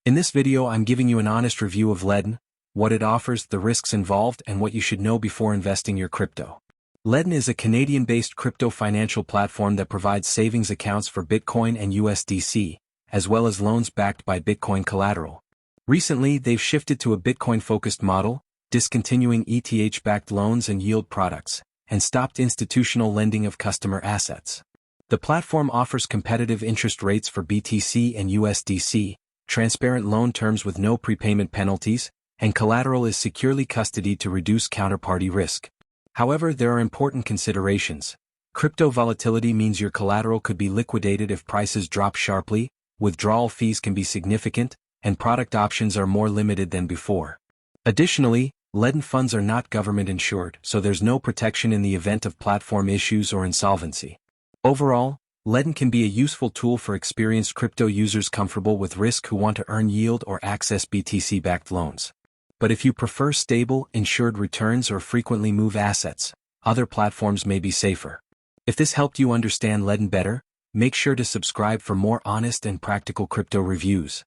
In this video I'm giving you an honest review of Ledn, what it offers, the risks involved, and what you should know before investing your crypto. Ledn is a Canadian-based crypto financial platform that provides savings accounts for Bitcoin and USDC, as well as loans backed by Bitcoin collateral. Recently they've shifted to a Bitcoin-focused model, discontinuing ETH-backed loans and yield products, and stopped institutional lending of customer assets. The platform offers competitive interest rates for BTC and USDC, transparent loan terms with no prepayment penalties, and collateral is securely custodied to reduce counterparty risk. However, there are important considerations. Crypto volatility means your collateral could be liquidated if prices drop sharply, withdrawal fees can be significant, and product options are more limited than before. Additionally, Ledn funds are not government insured, so there's no protection in the event of platform issues or insolvency. Overall, Ledn can be a useful tool for experienced crypto users comfortable with risk who want to earn yield or access BTC-backed loans. But if you prefer stable, insured returns or frequently move assets, other platforms may be safer. If this helped you understand Ledn better, make sure to subscribe for more honest and practical crypto reviews.